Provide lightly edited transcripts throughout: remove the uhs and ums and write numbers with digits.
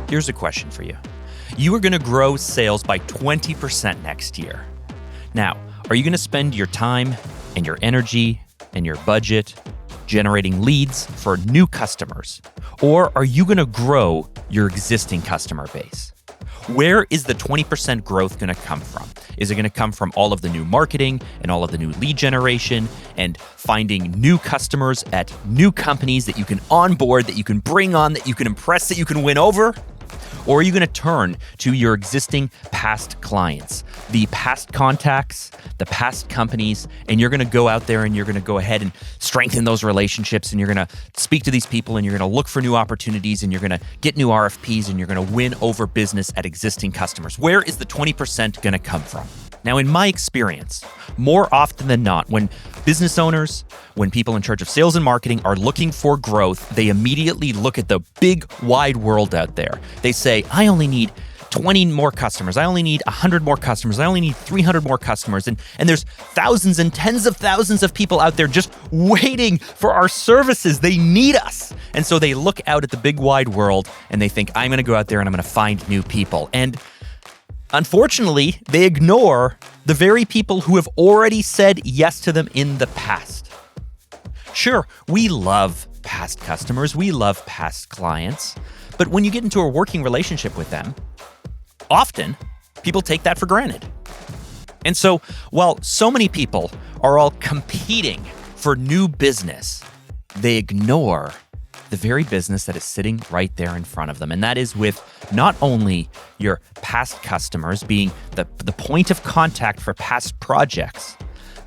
Here's a question for you. You are going to grow sales by 20% next year. Now, are you going to spend your time and your energy and your budget generating leads for new customers? Or are you going to grow your existing customer base? Where is the 20% growth going to come from? Is it going to come from all of the new marketing and all of the new lead generation and finding new customers at new companies that you can onboard, that you can bring on, that you can impress, that you can win over? Or are you going to turn to your existing past clients, the past contacts, the past companies, and you're going to go out there and you're going to go ahead and strengthen those relationships, and you're going to speak to these people, and you're going to look for new opportunities, and you're going to get new RFPs, and you're going to win over business at existing customers? Where is the 20% going to come from? Now, in my experience, more often than not, when business owners, when people in charge of sales and marketing are looking for growth, they immediately look at the big, wide world out there. They say, I only need 20 more customers. I only need 100 more customers. I only need 300 more customers. And there's thousands and tens of thousands of people out there just waiting for our services. They need us. And so they look out at the big, wide world and they think, I'm going to go out there and I'm going to find new people. And unfortunately, they ignore the very people who have already said yes to them in the past. Sure, we love past customers, we love past clients, but when you get into a working relationship with them, often people take that for granted. And so, while so many people are all competing for new business, they ignore the very business that is sitting right there in front of them. And that is with not only your past customers being the point of contact for past projects,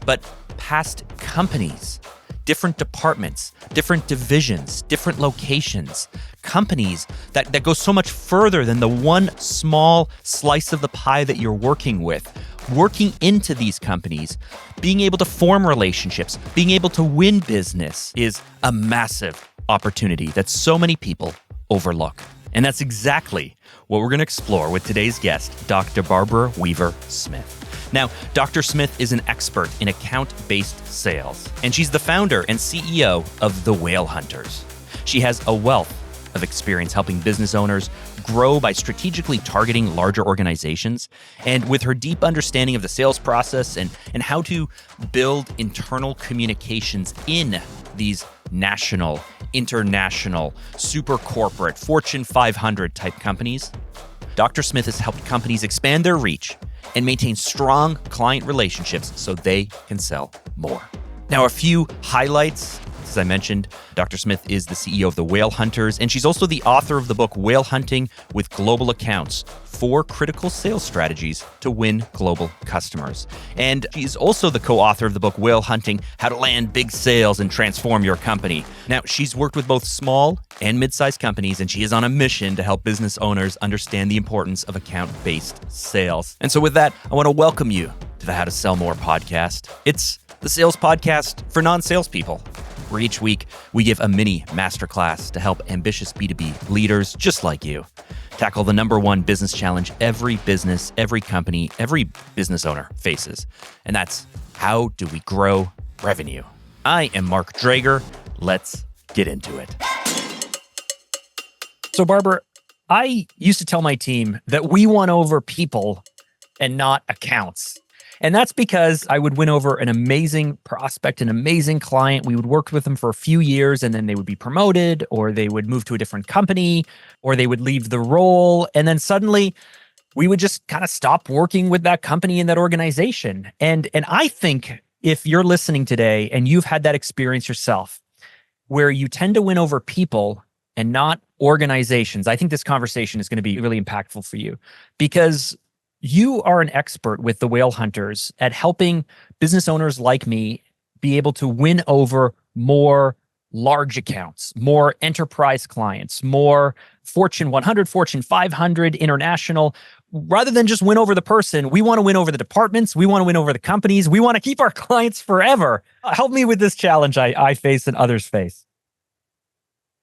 but past companies, different departments, different divisions, different locations, companies that go so much further than the one small slice of the pie that you're working with. Working into these companies, being able to form relationships, being able to win business is a massive opportunity that so many people overlook. And that's exactly what we're going to explore with today's guest, Dr. Barbara Weaver Smith. Now, Dr. Smith is an expert in account-based sales, and she's the founder and CEO of The Whale Hunters. She has a wealth of experience helping business owners grow by strategically targeting larger organizations. And with her deep understanding of the sales process and how to build internal communications in these national, international, super corporate, Fortune 500 type companies, Dr. Smith has helped companies expand their reach and maintain strong client relationships so they can sell more. Now, a few highlights. As I mentioned, Dr. Smith is the CEO of The Whale Hunters, and she's also the author of the book Whale Hunting with Global Accounts: 4 Critical Sales Strategies to Win Global Customers. And she's also the co-author of the book Whale Hunting: How to Land Big Sales and Transform Your Company. Now, she's worked with both small and mid-sized companies, and she is on a mission to help business owners understand the importance of account-based sales. And so with that, I want to welcome you to the How to Sell More podcast. It's the sales podcast for non-salespeople, where each week we give a mini masterclass to help ambitious B2B leaders just like you tackle the number one business challenge every business, every company, every business owner faces. And that's, how do we grow revenue? I am Mark Drager. Let's get into it. So Barbara, I used to tell my team that we won over people and not accounts. And that's because I would win over an amazing prospect, an amazing client. We would work with them for a few years, and then they would be promoted, or they would move to a different company, or they would leave the role. And then suddenly we would just kind of stop working with that company and that organization. And I think if you're listening today and you've had that experience yourself, where you tend to win over people and not organizations, I think this conversation is going to be really impactful for you, because you are an expert with the Whale Hunters at helping business owners like me be able to win over more large accounts, more enterprise clients, more Fortune 100, Fortune 500, international. Rather than just win over the person, we want to win over the departments. We want to win over the companies. We want to keep our clients forever. Help me with this challenge I face and others face.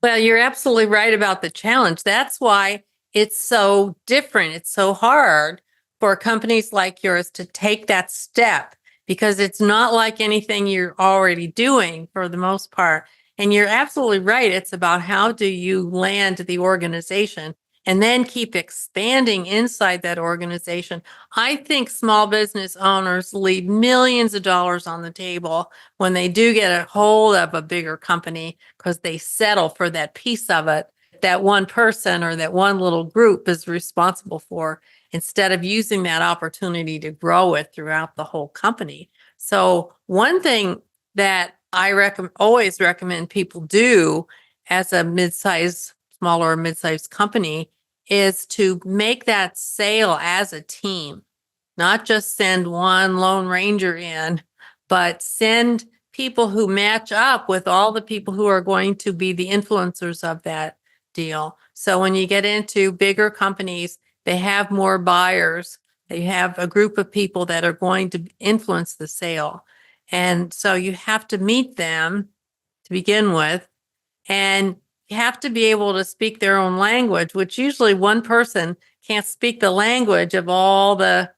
Well, you're absolutely right about the challenge. That's why it's so different. It's so hard for companies like yours to take that step, because it's not like anything you're already doing for the most part. And you're absolutely right. It's about, how do you land the organization? and then keep expanding inside that organization. I think small business owners leave millions of dollars on the table when they do get a hold of a bigger company because they settle for that piece of it that one person or that one little group is responsible for, instead of using that opportunity to grow it throughout the whole company. So one thing that I always recommend people do as a smaller or mid-sized company is to make that sale as a team, not just send one Lone Ranger in, but send people who match up with all the people who are going to be the influencers of that deal. So when you get into bigger companies, they have more buyers. They have a group of people that are going to influence the sale. And so you have to meet them to begin with, and you have to be able to speak their own language, which usually one person can't speak the language of all the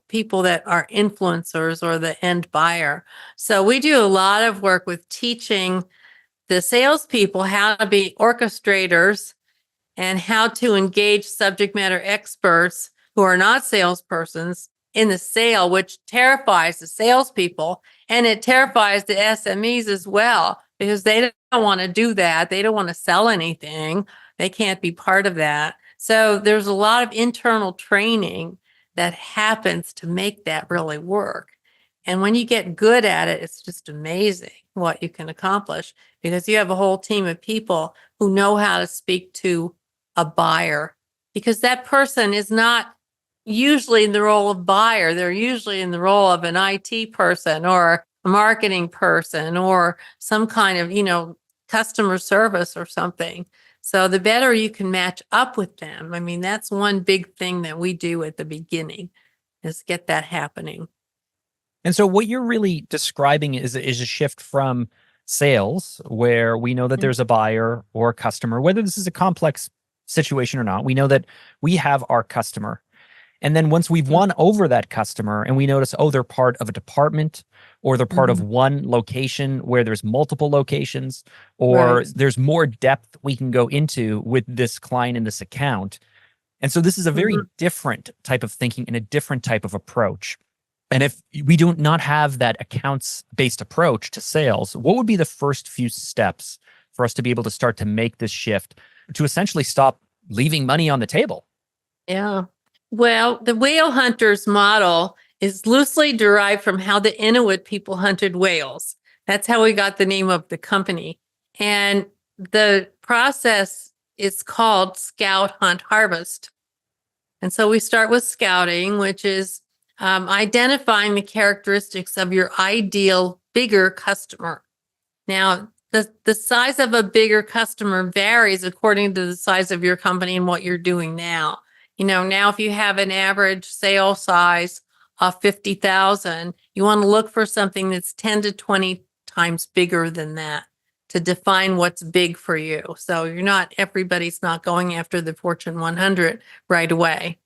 people that are influencers or the end buyer. So we do a lot of work with teaching the salespeople how to be orchestrators and how to engage subject matter experts who are not salespersons in the sale, which terrifies the salespeople, and it terrifies the SMEs as well, because they don't want to do that. They don't want to sell anything. They can't be part of that. So there's a lot of internal training that happens to make that really work. And when you get good at it, it's just amazing what you can accomplish, because you have a whole team of people who know how to speak to a buyer, because that person is not usually in the role of buyer. They're usually in the role of an IT person or a marketing person or some kind of, customer service or something. So the better you can match up with them. I mean, that's one big thing that we do at the beginning, is get that happening. And so what you're really describing is a shift from sales, where we know that there's a buyer or a customer, whether this is a complex situation or not. We know that we have our customer. And then once we've won over that customer and we notice, oh, they're part of a department, or they're part of one location where there's multiple locations, or Right. there's more depth we can go into with this client in this account. And so this is a very different type of thinking and a different type of approach. And if we do not have that accounts-based approach to sales, what would be the first few steps for us to be able to start to make this shift to essentially stop leaving money on the table? Yeah. Well, the whale hunters model is loosely derived from how the Inuit people hunted whales. That's how we got the name of the company. And the process is called scout, hunt, harvest. And so we start with scouting, which is identifying the characteristics of your ideal bigger customer. Now, the size of a bigger customer varies according to the size of your company and what you're doing now. Now if you have an average sale size of 50,000, you want to look for something that's 10 to 20 times bigger than that to define what's big for you. So everybody's not going after the Fortune 100 right away.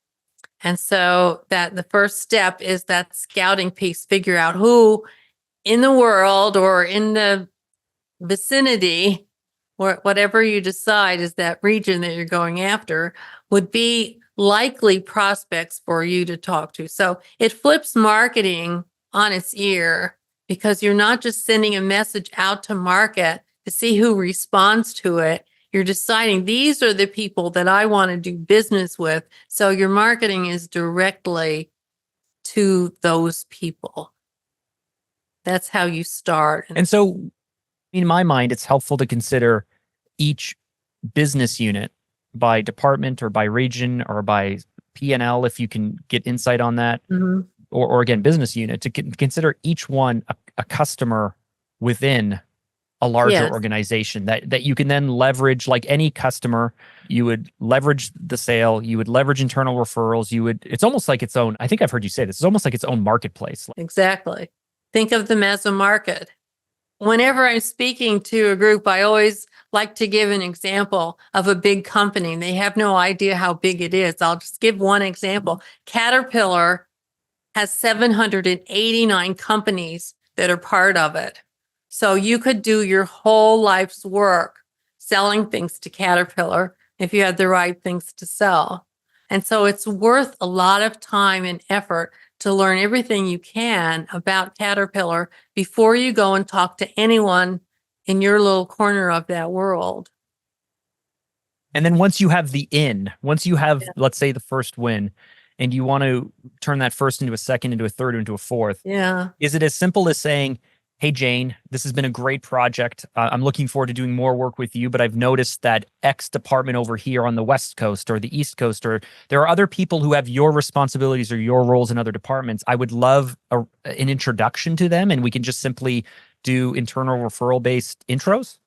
And so that the first step is that scouting piece, figure out who in the world or in the vicinity, or whatever you decide is that region that you're going after, would be likely prospects for you to talk to. So it flips marketing on its ear, because you're not just sending a message out to market to see who responds to it. You're deciding these are the people that I want to do business with. So your marketing is directly to those people. That's how you start. And so in my mind, it's helpful to consider each business unit by department or by region or by P&L, if you can get insight on that, or again, business unit, to consider each one a customer within a larger organization that you can then leverage. Like any customer, you would leverage the sale, you would leverage internal referrals, it's almost like its own, I think I've heard you say this, it's almost like its own marketplace. Exactly. Think of them as a market. Whenever I'm speaking to a group, I always like to give an example of a big company. They have no idea how big it is. I'll just give one example. Caterpillar has 789 companies that are part of it. So you could do your whole life's work selling things to Caterpillar if you had the right things to sell. And so it's worth a lot of time and effort to learn everything you can about Caterpillar before you go and talk to anyone in your little corner of that world. And then once you have once you have, let's say, the first win, and you want to turn that first into a second, into a third, into a fourth, Yeah. is it as simple as saying, hey, Jane, this has been a great project. I'm looking forward to doing more work with you, but I've noticed that X department over here on the West Coast or the East Coast, or there are other people who have your responsibilities or your roles in other departments. I would love an introduction to them, and we can just simply do internal referral-based intros?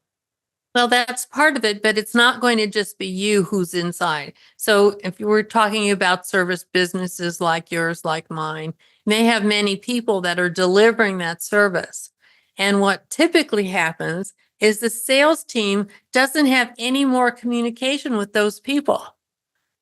Well, that's part of it, but it's not going to just be you who's inside. So if you were talking about service businesses like yours, like mine, may have many people that are delivering that service. And what typically happens is the sales team doesn't have any more communication with those people.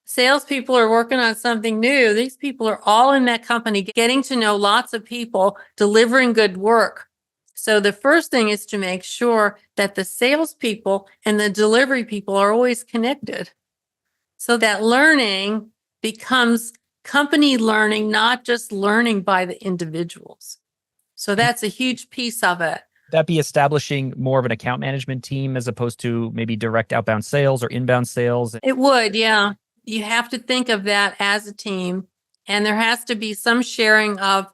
Salespeople are working on something new. These people are all in that company, getting to know lots of people, delivering good work. So the first thing is to make sure that the salespeople and the delivery people are always connected. So that learning becomes company learning, not just learning by the individuals. So that's a huge piece of it. That be establishing more of an account management team as opposed to maybe direct outbound sales or inbound sales? It would, yeah. You have to think of that as a team, and there has to be some sharing of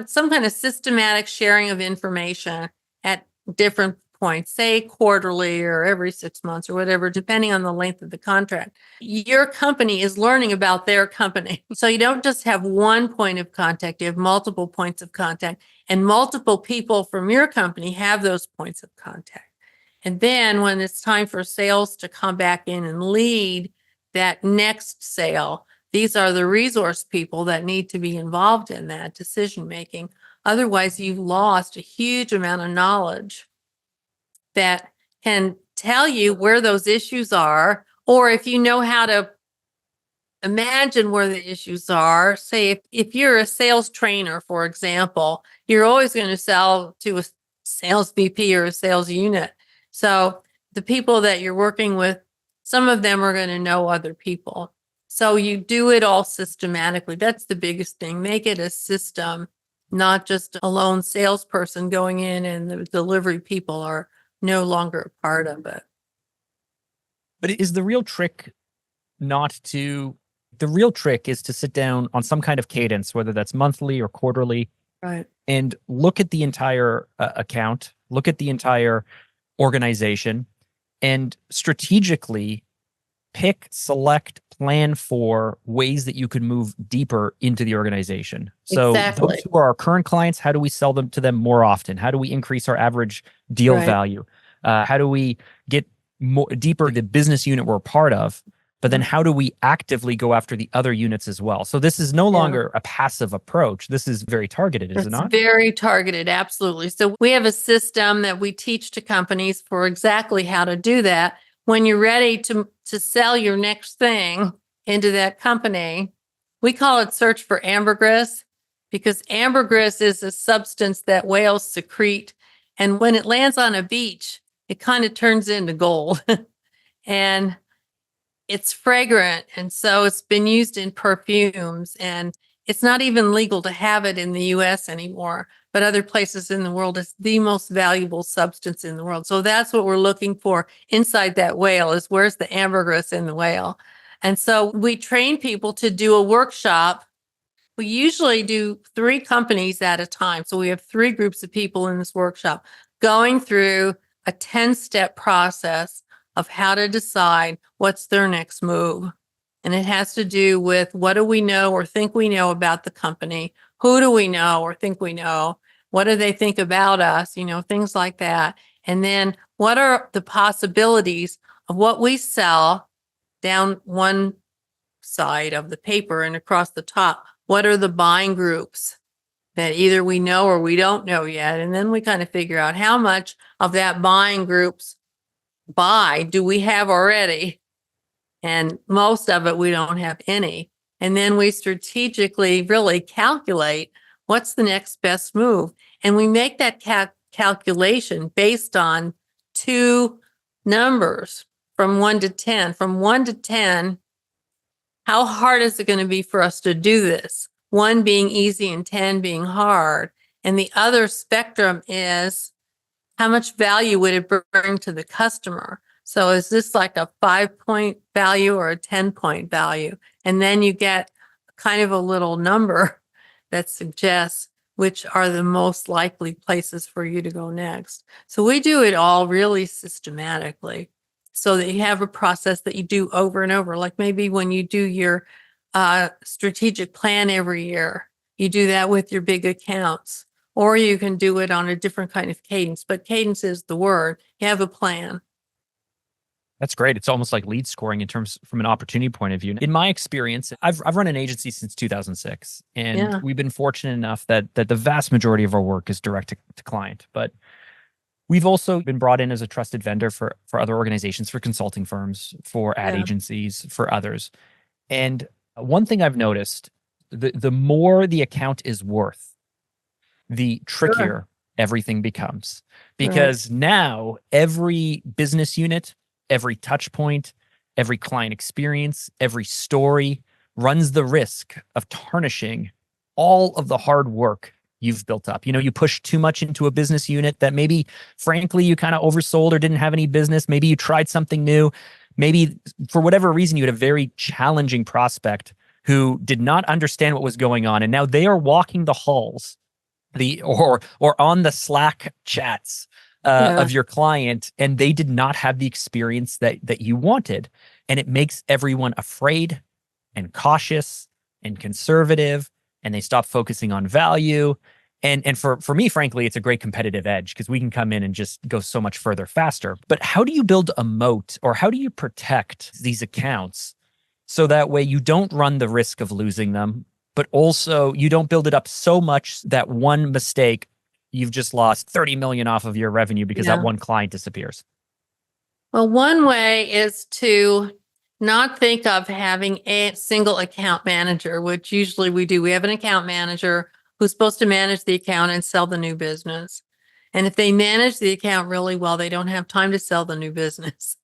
some kind of systematic sharing of information at different points, say quarterly or every 6 months or whatever, depending on the length of the contract. Your company is learning about their company. So you don't just have one point of contact, you have multiple points of contact, and multiple people from your company have those points of contact. And then when it's time for sales to come back in and lead that next sale, these are the resource people that need to be involved in that decision making. Otherwise, you've lost a huge amount of knowledge that can tell you where those issues are, or if you know how to imagine where the issues are. Say if you're a sales trainer, for example, you're always going to sell to a sales VP or a sales unit. So the people that you're working with, some of them are going to know other people. So you do it all systematically. That's the biggest thing. Make it a system, not just a lone salesperson going in and the delivery people are no longer a part of it. But is the real trick the real trick is to sit down on some kind of cadence, whether that's monthly or quarterly, Right. and look at the entire account, look at the entire organization, and strategically pick, select, plan for ways that you could move deeper into the organization. So Exactly. those who are our current clients, how do we sell them to them more often? How do we increase our average deal Right. value? How do we get more deeper the business unit we're part of? But then how do we actively go after the other units as well? So this is no longer a passive approach. This is very targeted, is it not? It's very targeted, absolutely. So we have a system that we teach to companies for exactly how to do that. When you're ready to sell your next thing into that company, we call it search for ambergris, because ambergris is a substance that whales secrete. And when it lands on a beach, it kind of turns into gold. And it's fragrant. And so it's been used in perfumes, and it's not even legal to have it in the US anymore, but other places in the world, it's the most valuable substance in the world. So that's what we're looking for inside that whale, is where's the ambergris in the whale? And so we train people to do a workshop. We usually do 3 companies at a time. So we have 3 groups of people in this workshop going through a 10-step process of how to decide what's their next move. And it has to do with what do we know or think we know about the company? Who do we know or think we know? What do they think about us? Things like that. And then what are the possibilities of what we sell down one side of the paper and across the top? What are the buying groups that either we know or we don't know yet? And then we kind of figure out how much of that buying group's buy do we have already? And most of it, we don't have any. And then we strategically really calculate what's the next best move. And we make that calculation based on 2 numbers. from 1 to 10. From 1 to 10, how hard is it going to be for us to do this? 1 being easy and 10 being hard. And the other spectrum is how much value would it bring to the customer? So is this like a 5-point value or a 10-point value? And then you get kind of a little number that suggests which are the most likely places for you to go next. So we do it all really systematically so that you have a process that you do over and over. Like maybe when you do your strategic plan every year, you do that with your big accounts. Or you can do it on a different kind of cadence, but cadence is the word. You have a plan. That's great. It's almost like lead scoring in terms from an opportunity point of view. In my experience, I've run an agency since 2006, and Yeah. we've been fortunate enough that the vast majority of our work is direct to client. But we've also been brought in as a trusted vendor for other organizations, for consulting firms, for ad Yeah. agencies, for others. And one thing I've noticed, the more the account is worth, the trickier everything becomes. Because now every business unit, every touch point, every client experience, every story runs the risk of tarnishing all of the hard work you've built up. You push too much into a business unit that maybe, frankly, you kind of oversold or didn't have any business. Maybe you tried something new. Maybe for whatever reason, you had a very challenging prospect who did not understand what was going on. And now they are walking the halls or on the Slack chats of your client, and they did not have the experience that you wanted. And it makes everyone afraid and cautious and conservative, and they stop focusing on value. And for me, frankly, it's a great competitive edge because we can come in and just go so much further faster. But how do you build a moat, or how do you protect these accounts so that way you don't run the risk of losing them, but also you don't build it up so much that one mistake, you've just lost 30 million off of your revenue because that one client disappears? Well, one way is to not think of having a single account manager, which usually we do. We have an account manager who's supposed to manage the account and sell the new business. And if they manage the account really well, they don't have time to sell the new business.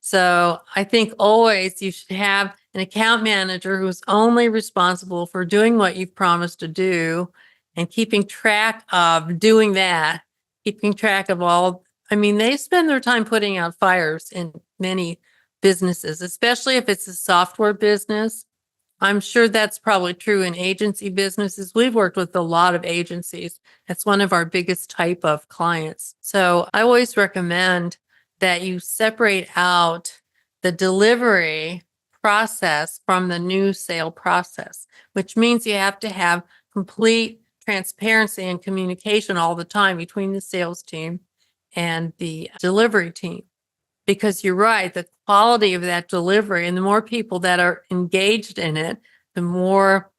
So I think always you should have an account manager who's only responsible for doing what you've promised to do and keeping track of doing that, keeping track of all. I mean, they spend their time putting out fires in many businesses, especially if it's a software business. I'm sure that's probably true in agency businesses. We've worked with a lot of agencies. That's one of our biggest type of clients. So I always recommend that you separate out the delivery process from the new sale process, which means you have to have complete transparency and communication all the time between the sales team and the delivery team. Because you're right, the quality of that delivery and the more people that are engaged in it, the more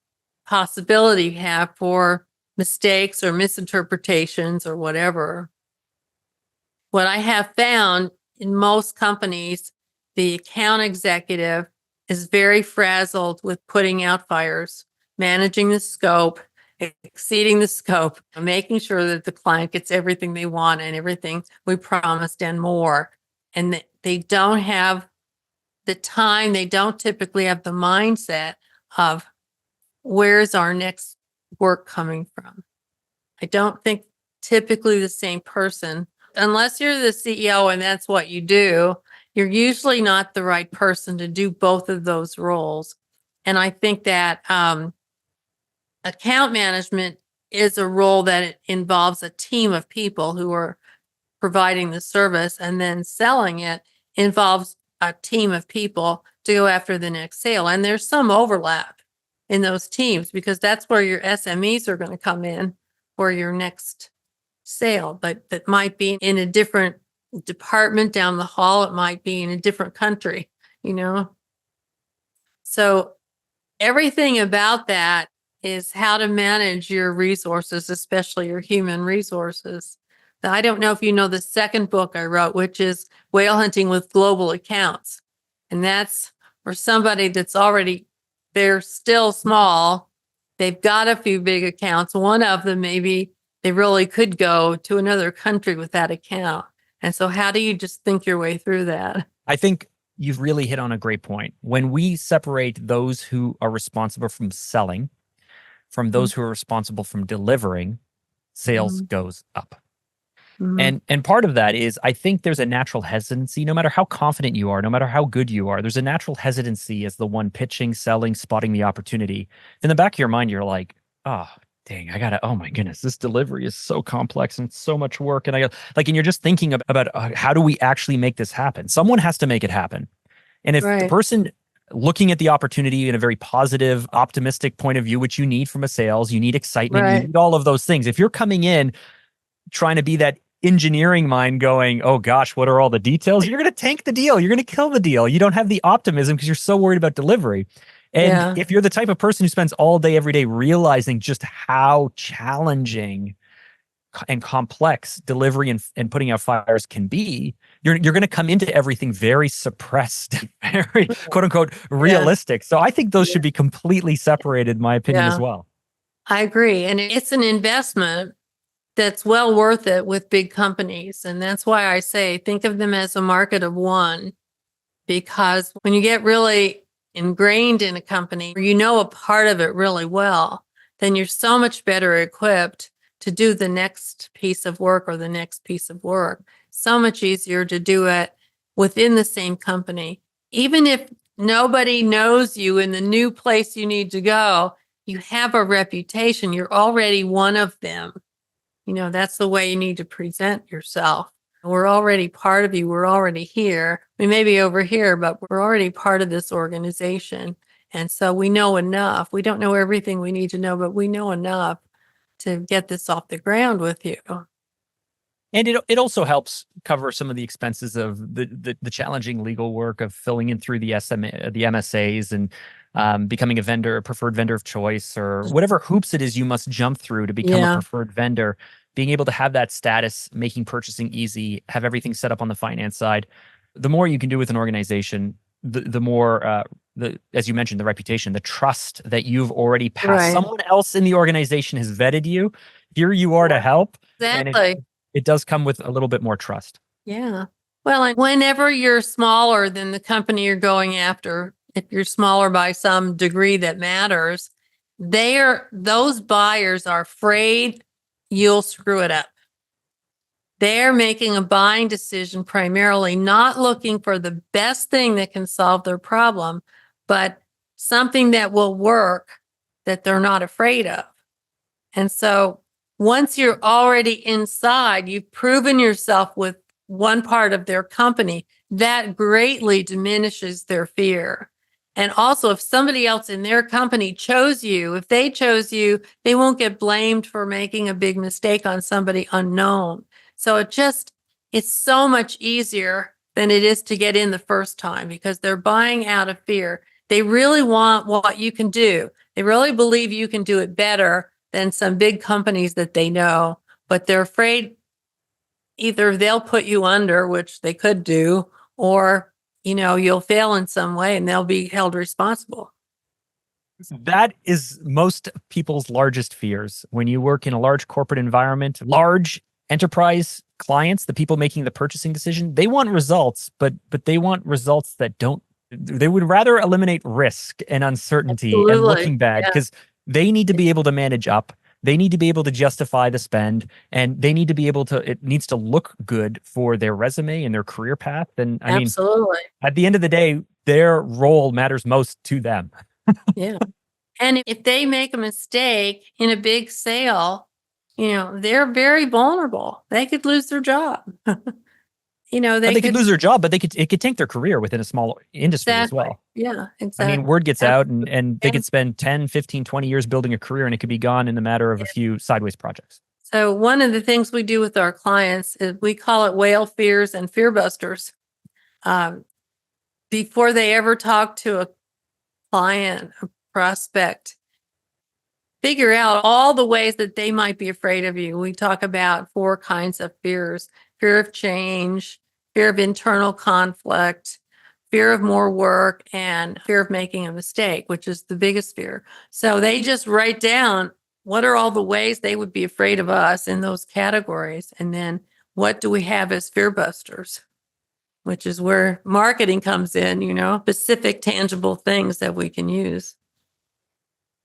possibility you have for mistakes or misinterpretations or whatever. What I have found in most companies, the account executive is very frazzled with putting out fires, managing the scope, exceeding the scope, making sure that the client gets everything they want and everything we promised and more. And they don't have the time, they don't typically have the mindset of where's our next work coming from. I don't think typically the same person, unless you're the CEO and that's what you do, you're usually not the right person to do both of those roles. And I think that account management is a role that involves a team of people who are providing the service, and then selling it involves a team of people to go after the next sale. And there's some overlap in those teams because that's where your SMEs are going to come in for your next sale, but that might be in a different department down the hall. It might be in a different country, So everything about that is how to manage your resources, especially your human resources. I don't know if you know the second book I wrote, which is Whale Hunting with Global Accounts. And that's for somebody that's already, they're still small. They've got a few big accounts. One of them, maybe they really could go to another country with that account. And so how do you just think your way through that? I think you've really hit on a great point. When we separate those who are responsible from selling from those who are responsible from delivering, sales Mm-hmm. goes up. Mm-hmm. And part of that is I think there's a natural hesitancy, no matter how confident you are, no matter how good you are, there's a natural hesitancy as the one pitching, selling, spotting the opportunity. In the back of your mind, you're like, oh, dang, oh my goodness, this delivery is so complex and so much work. And and you're just thinking about how do we actually make this happen? Someone has to make it happen. And if the Right. person looking at the opportunity in a very positive, optimistic point of view, which you need from a sales, you need excitement, you Right. need all of those things. If you're coming in trying to be that engineering mind going, oh gosh, what are all the details? You're going to tank the deal. You're going to kill the deal. You don't have the optimism because you're so worried about delivery. And Yeah. if you're the type of person who spends all day, every day realizing just how challenging and complex delivery and putting out fires can be, you're going to come into everything very suppressed, very quote unquote Yeah. realistic. So I think those Yeah. should be completely separated, in my opinion, as Yeah. well. I agree. And it's an investment that's well worth it with big companies. And that's why I say think of them as a market of one, because when you get really ingrained in a company, or you know a part of it really well, then you're so much better equipped to do the next piece of work or the next piece of work. So much easier to do it within the same company. Even if nobody knows you in the new place you need to go, you have a reputation. You're already one of them. That's the way you need to present yourself. We're already part of you. We're already here. We may be over here, but we're already part of this organization. And so we know enough. We don't know everything we need to know, but we know enough to get this off the ground with you. And it also helps cover some of the expenses of the challenging legal work of filling in through the the MSAs and becoming a preferred vendor of choice, or whatever hoops it is you must jump through to become a Yeah, preferred vendor. Being able to have that status, making purchasing easy, have everything set up on the finance side. The more you can do with an organization, the more as you mentioned, the reputation, the trust that you've already passed. right. Someone else in the organization has vetted you. Here you are to help, and Exactly. it does come with a little bit more trust. Yeah. Well, and whenever you're smaller than the company you're going after, if you're smaller by some degree that matters, those buyers are afraid you'll screw it up. They're making a buying decision primarily not looking for the best thing that can solve their problem, but something that will work that they're not afraid of. And so once you're already inside, you've proven yourself with one part of their company, that greatly diminishes their fear. And also, if somebody else in their company chose you, if they chose you, they won't get blamed for making a big mistake on somebody unknown. So it's so much easier than it is to get in the first time because they're buying out of fear. They really want what you can do. They really believe you can do it better than some big companies that they know, but they're afraid either they'll put you under, which they could do, or you'll fail in some way and they'll be held responsible. That is most people's largest fears. When you work in a large corporate environment, large enterprise clients, the people making the purchasing decision, they want results, but they want results that don't. They would rather eliminate risk and uncertainty and Absolutely. looking bad Yeah. because they need to be able to manage up. They need to be able to justify the spend, and they need to be able to. It needs to look good for their resume and their career path. And I mean, Absolutely. at the end of the day, their role matters most to them. Yeah. And if they make a mistake in a big sale, they're very vulnerable. They could lose their job. They They could could. lose their job, but it could tank their career within a small industry as Exactly. well. Yeah, I mean, exactly. word gets out and they And could spend 10, 15, 20 years building a career and it could be gone in the matter of a few sideways projects. so one of the things we do with our clients is we call it whale fears and fear busters. Um, before they ever talk to a client, a prospect, figure out all the ways that they might be afraid of you. We talk about 4 kinds of fears: fear of change, fear of internal conflict, fear of more work, and fear of making a mistake, which is the biggest fear. So they just write down what are all the ways they would be afraid of us in those categories. And then what do we have as fear busters? which is where marketing comes in, specific, tangible things that we can use.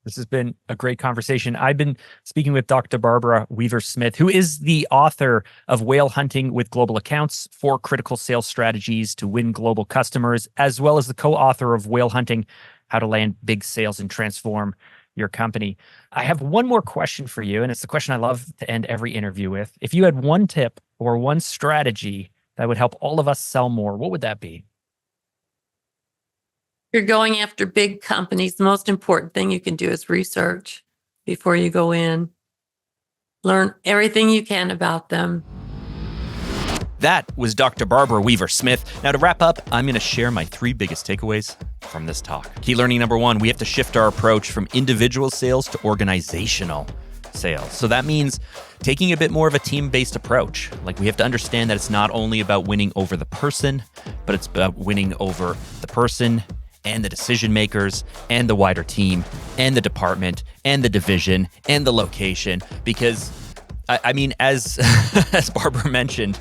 This has been a great conversation. I've been speaking with Dr. Barbara Weaver-Smith, who is the author of Whale Hunting with Global Accounts, 4 Critical Sales Strategies to Win Global Customers, as well as the co-author of Whale Hunting, How to Land Big Sales and Transform Your Company. I have one more question for you, and it's the question I love to end every interview with. If you had one tip or one strategy that would help all of us sell more, what would that be? You're going after big companies. The most important thing you can do is research before you go in. Learn everything you can about them. That was Dr. Barbara Weaver-Smith. Now, to wrap up, I'm going to share my 3 biggest takeaways from this talk. Key learning number 1, we have to shift our approach from individual sales to organizational sales. So that means taking a bit more of a team-based approach. Like, we have to understand that it's not only about winning over the person, but it's about winning over the person and the decision makers and the wider team and the department and the division and the location. Because, I mean, as as Barbara mentioned,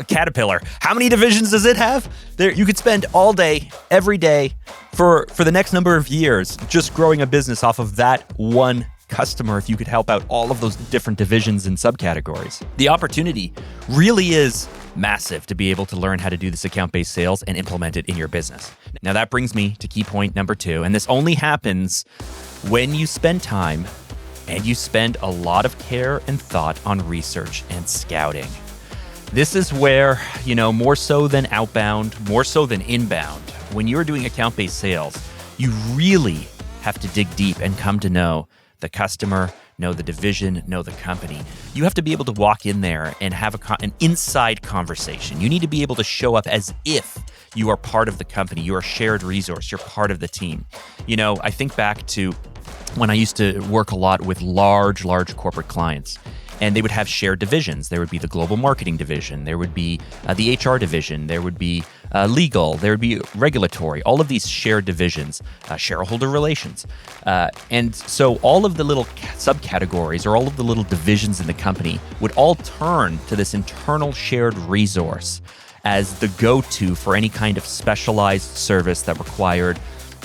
Caterpillar, how many divisions does it have? There, you could spend all day, every day, for the next number of years just growing a business off of that one customer if you could help out all of those different divisions and subcategories. The opportunity really is massive to be able to learn how to do this account-based sales and implement it in your business. Now that brings me to key point number 2, and this only happens when you spend time and you spend a lot of care and thought on research and scouting. This is where, more so than outbound, more so than inbound, when you're doing account-based sales, you really have to dig deep and come to know the customer, know the division, know the company. You have to be able to walk in there and have an inside conversation. You need to be able to show up as if you are part of the company, you're a shared resource, you're part of the team. I think back to when I used to work a lot with large corporate clients, and they would have shared divisions. There would be the global marketing division, there would be the HR division, there would be legal, there would be regulatory, all of these shared divisions, shareholder relations. And so all of the little subcategories or all of the little divisions in the company would all turn to this internal shared resource as the go-to for any kind of specialized service that required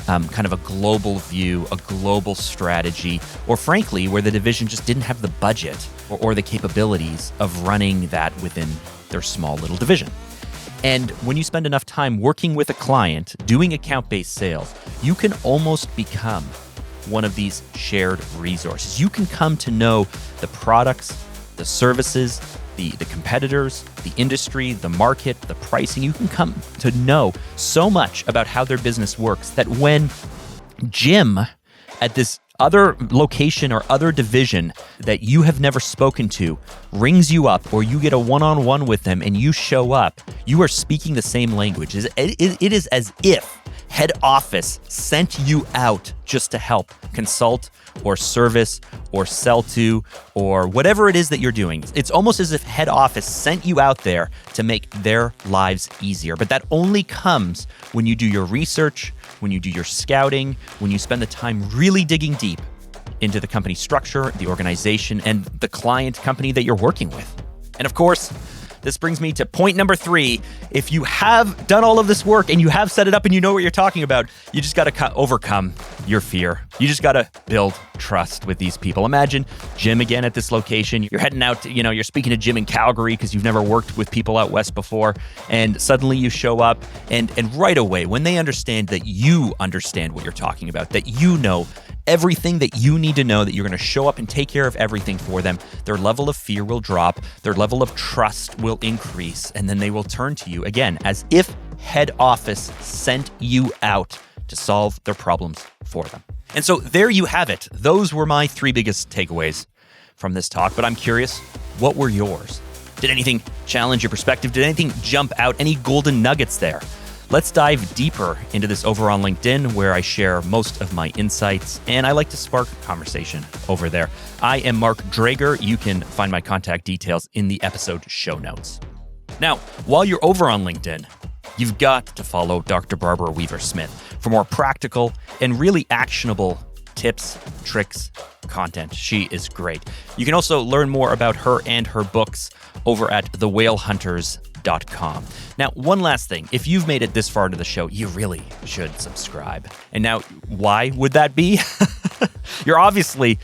kind of a global view, a global strategy, or frankly, where the division just didn't have the budget or the capabilities of running that within their small little division. And when you spend enough time working with a client, doing account-based sales, you can almost become one of these shared resources. You can come to know the products, the services, the competitors, the industry, the market, the pricing. You can come to know so much about how their business works that when Jim at this other location or other division that you have never spoken to rings you up, or you get a one-on-one with them and you show up, you are speaking the same language. It is as if head office sent you out just to help consult or service or sell to or whatever it is that you're doing. It's almost as if head office sent you out there to make their lives easier. But that only comes when you do your research, when you do your scouting, when you spend the time really digging deep into the company structure, the organization, and the client company that you're working with. And of course, this brings me to point number 3. If you have done all of this work and you have set it up and you know what you're talking about, you just got to overcome your fear. You just got to build trust with these people. Imagine Jim again at this location. You're heading out, you're speaking to Jim in Calgary because you've never worked with people out west before. And suddenly you show up and right away, when they understand that you understand what you're talking about, that you know everything that you need to know, that you're going to show up and take care of everything for them, their level of fear will drop, their level of trust will increase, and then they will turn to you again as if head office sent you out to solve their problems for them. And so there you have it. Those were my 3 biggest takeaways from this talk, but I'm curious, what were yours? Did anything challenge your perspective? Did anything jump out? Any golden nuggets there? Let's dive deeper into this over on LinkedIn, where I share most of my insights, and I like to spark conversation over there. I am Mark Drager. You can find my contact details in the episode show notes. Now, while you're over on LinkedIn, you've got to follow Dr. Barbara Weaver-Smith for more practical and really actionable tips, tricks, content. She is great. You can also learn more about her and her books over at thewhalehunters.com. Now, one last thing. If you've made it this far into the show, you really should subscribe. And now, why would that be? You're obviously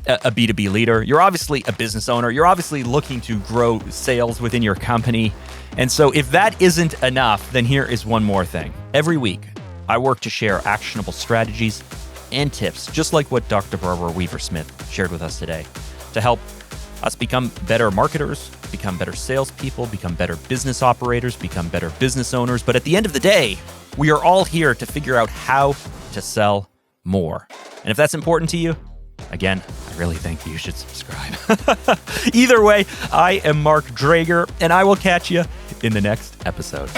a B2B leader. You're obviously a business owner. You're obviously looking to grow sales within your company. And so if that isn't enough, then here is one more thing. Every week, I work to share actionable strategies and tips, just like what Dr. Barbara Weaver-Smith shared with us today, to help us become better marketers, become better salespeople, become better business operators, become better business owners. But at the end of the day, we are all here to figure out how to sell more. And if that's important to you, again, I really think you should subscribe. Either way, I am Mark Drager, and I will catch you in the next episode.